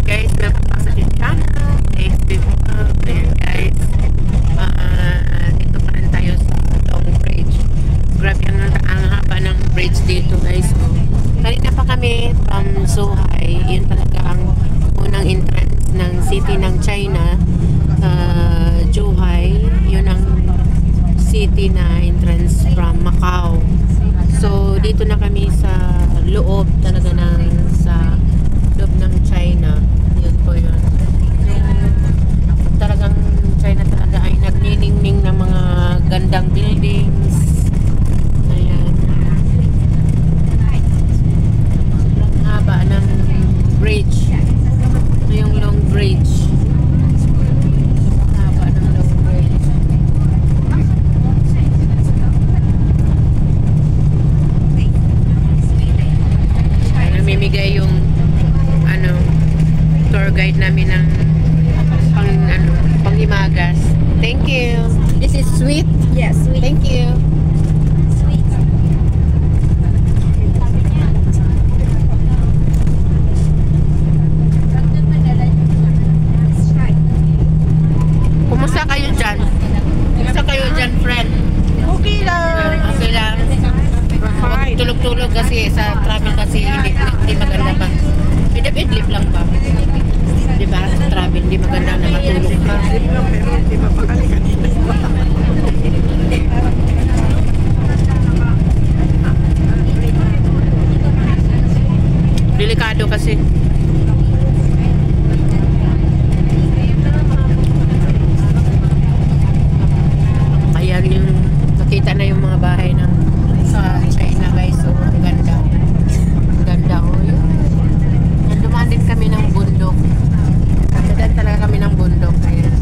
guys, welcome back sa aking channel. Ayan guys, dito pa rin tayo sa Long Bridge. Grabe ang haba ng bridge dito guys. Kanina pa kami from Zhuhai. Yun talaga ang unang entrance ng city ng China. Zhuhai, yun ang city na entrance from Macau. So dito na kami sa loob talaga sa loob ng China. Yun po yun. Talagang China talaga ay nagniningning ng mga gandang buildings. Ayan. Sobrang haba ng bridge. Ito yung Long Bridge. Haba ng Long Bridge. Namimigay yung tour guide namin ng panghimagas. Thank you. This is sweet? Yes, sweet. Thank you. Sweet. Kumusta kayo dyan? Kumusta kayo dyan, friend? Okay lang. Okay lang. Huwag tulog-tulog kasi sa travel kasi hindi maganda pa. Idlip lang ba? Diba? Sa travel, hindi maganda na matulog ka. Pero hindi mapakali kanina. Delikado kasi. Ayan yung nakita na yung mga bahay ng sa China guys. So, ang ganda. Ang ganda. Dumaan din kami ng bundok. Dumaan talaga kami ng bundok. Ayan.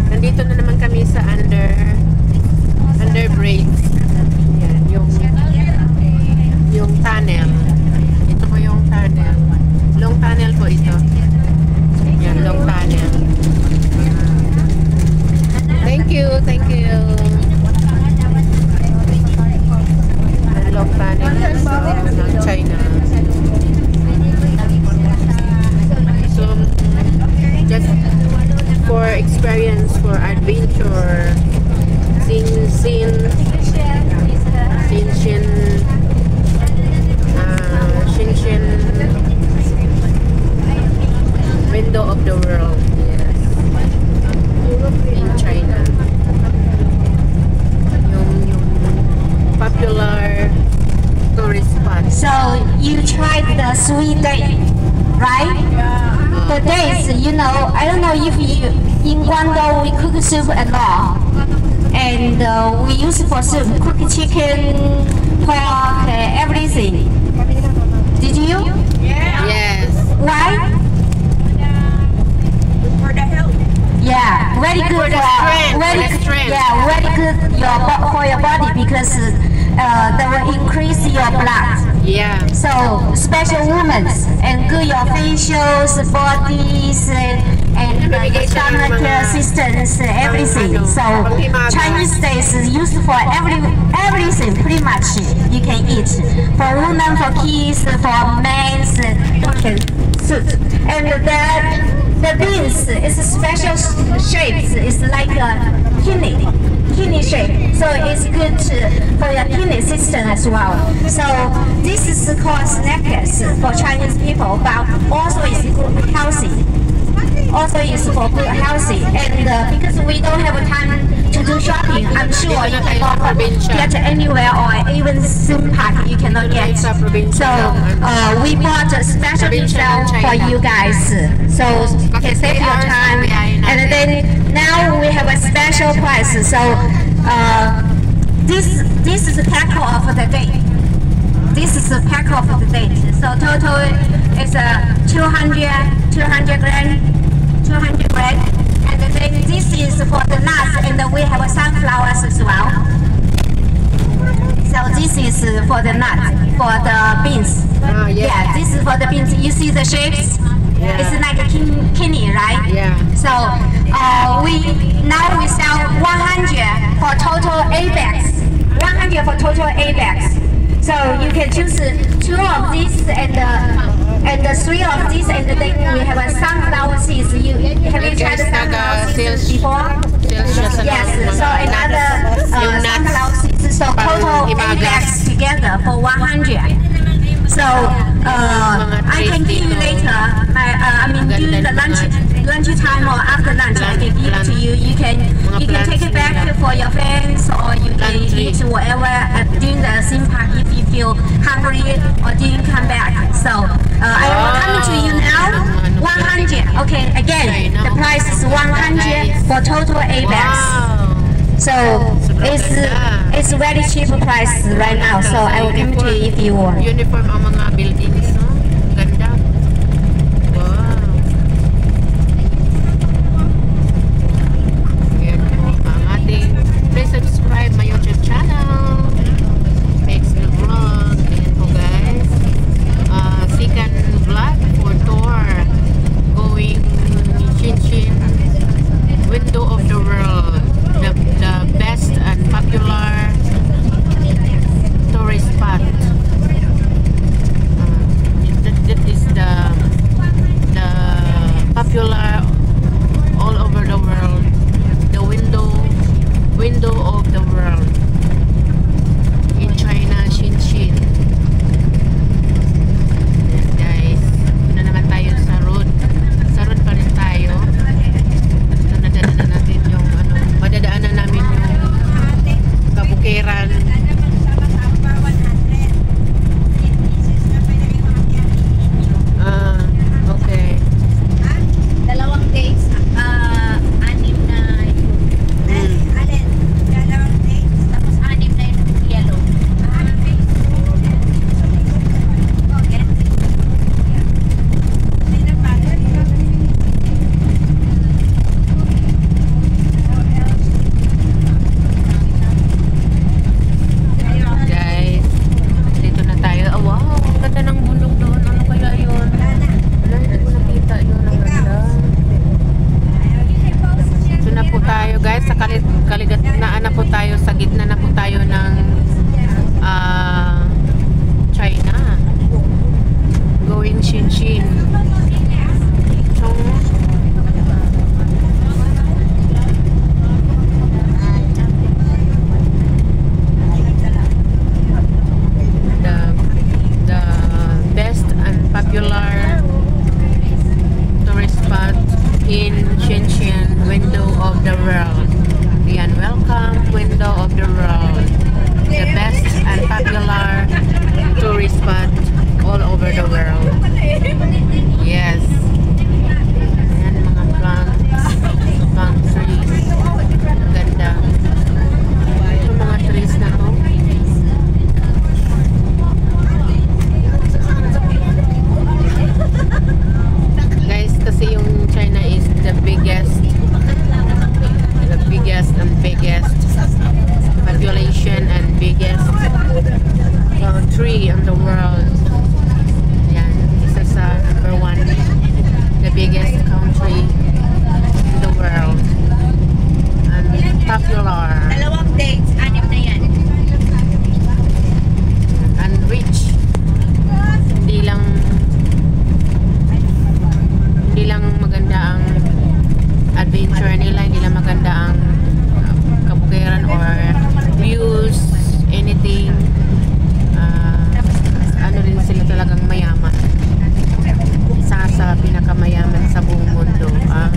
Nandito na naman kami sa under bridge. Ayan, yung tunnel. Ito po yung tunnel. Long tunnel po ito. Ayan, long tunnel. Thank you, thank you. Long tunnel ng China. So, just for experience, for adventure, Xinxin window of the world. Yes. In China. Yung popular tourist spot. So you tried the sweet date, right? The dates, you know, I don't know if you in Guangdong we cook soup a lot, and we use for soup cook chicken, pork, everything. Did you? Yes. Why? For the health. Yeah, very good For the strength. Yeah, very good for your body because that will increase your blood. Yeah. So special women's and good your facials, bodies, and stomach assistance, everything. So Chinese days is used for everything pretty much you can eat. For women, for kids, for men, you can suit. And the beans is special shapes. It's like a kidney shape. So it's good for your kidney system as well. So this is called snacks for Chinese people, but also is good healthy. Also is for good healthy. And because we don't have time to do shopping, I'm sure you cannot get anywhere or even soup pack you cannot get. So we bought a special discount for you guys. So can save your time. And then now we have a special price. So this is a pack of the date. This is a pack of the date. So total is 200 gram. 200 gram. And then this is for the nuts, and we have sunflowers as well. So this is for the nuts, for the beans. Yeah, this is for the beans. You see the shapes? Yeah. It's like a kidney, right? Yeah. So we sell 100 for total 8 bags. 100 for total 8 bags. So you can choose 2 of these and of this, and then we have a sunflower seeds. Have you tried the sunflower seeds before? Yes. So another sunflower seeds. So total 8 bags together for 100. So I can give you later. During the lunch time or after lunch, I can give it to you. You can take it back for your friends, or you can eat whatever during the theme park if you feel hungry or didn't come back. So I will come to you now. 100. Okay. Again, the price is 100 for total 8 bags. So it's very cheap price right now. So I will give it to you if you want. Uniform ang mga buildings, no? Ganda. Wow. Ayan po ang ating. Please subscribe my YouTube channel. Makes me vlog. Ayan po guys. Second vlog for tour. Going Shinshin. Window of the world. The best and popular tourist spot. That is the popular all over the world. The window of the world in China, Shinshin. Yes guys, na naman tayo sa road. Sa road pa rin tayo. Nadadaanan natin yung madadaanan namin yung kabukiran. Okay. Dalawang days, 6 na alin? Dalawang days, tapos 6 na yung yellow. Okay. Guys, dito na tayo. Oh, wow, ang ganda ng bundok doon. Ano kaya yun? Wala, hindi ko nakita yun. Ang ganda. Ito na po tayo guys. Sa kaligatnaan na po tayo. Sa gitna na po tayo ng China. Going Shinshin. So, the best and popular tourist spot in Shinshin, window of the world. Yan, welcome, window of the world. The best and popular tourist spot all over the world. Yes. Ayan, mga palm trees. Ganda. Ito mga trees na to. Guys, kasi yung China is the biggest and biggest population and biggest country in the world. Yan, isa sa number 1, the biggest country in the world and popular Dalawang days, 6 na yan. and rich. Hindi lang maganda ang adventure nila, hindi lang maganda ang kabukiran or views, anything. Ano rin sila talagang mayaman. Isa sa pinakamayaman sa buong mundo ang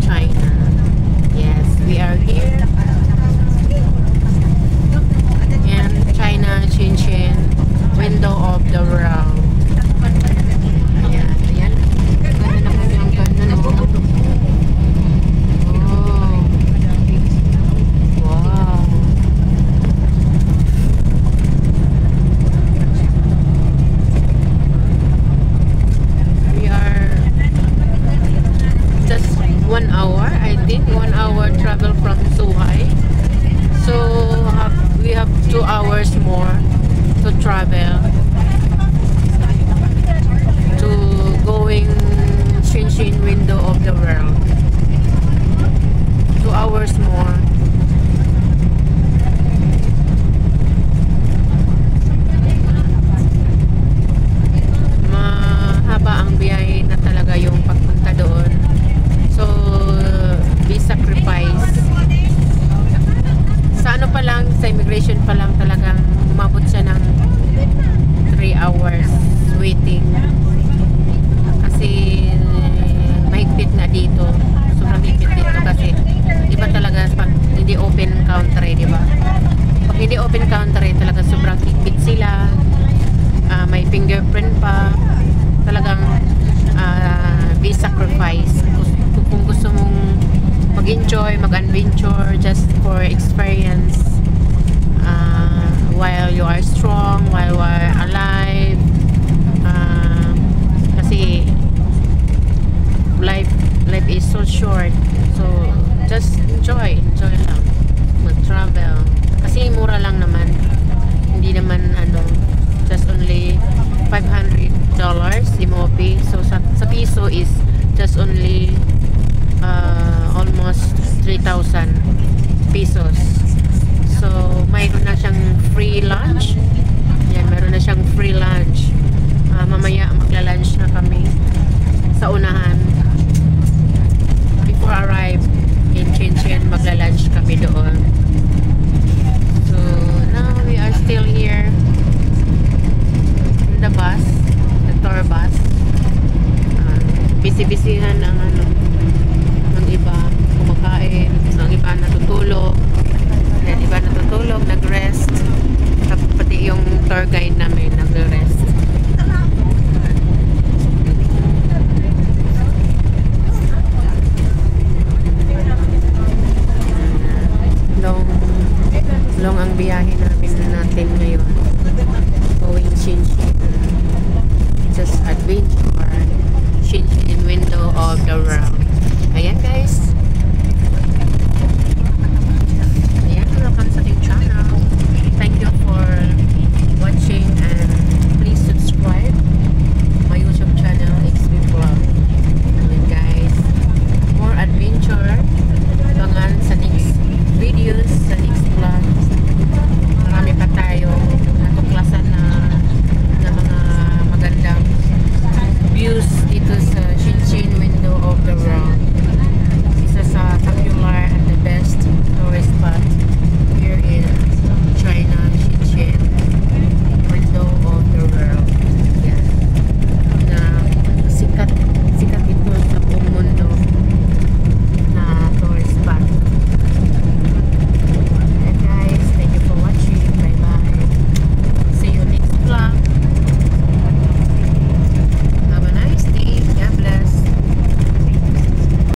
China. Yes, we are here in China, Shinshin, window of the world. Ayan, ayan. Ganda naman yung ganda, no? Oh. Wow. We are just 1 hour, I think 1 hour travel from Zhuhai. So we have 2 hours more to travel to going Shinshin, window of the world. 2 hours more. Mahaba ang girlfriend pa, talagang be sacrifice. Kung gusto mong mag-enjoy, mag-adventure just for experience, while you are strong, while you are alive, kasi life is so short, so just enjoy lang, mag-travel, kasi mura lang naman, hindi naman just only $500 MOP, so sa piso is just only almost 3,000 pesos. So mayroon na siyang free lunch. Yan, meron na siyang free lunch. Mamaya magla-lunch na kami sa unahan. Before arrive in Chinchen, magla-lunch kami doon. So now we are still here in the bus, the tour bus. Busy-busyhan ang ang iba kumakain, ang iba natutulog, ang iba natutulog, nag-rest, pati yung tour guide namin nag-rest. Long ang biyahe natin ngayon, going Chinchen, just adventure, Chinchen window of the world. Ayan guys.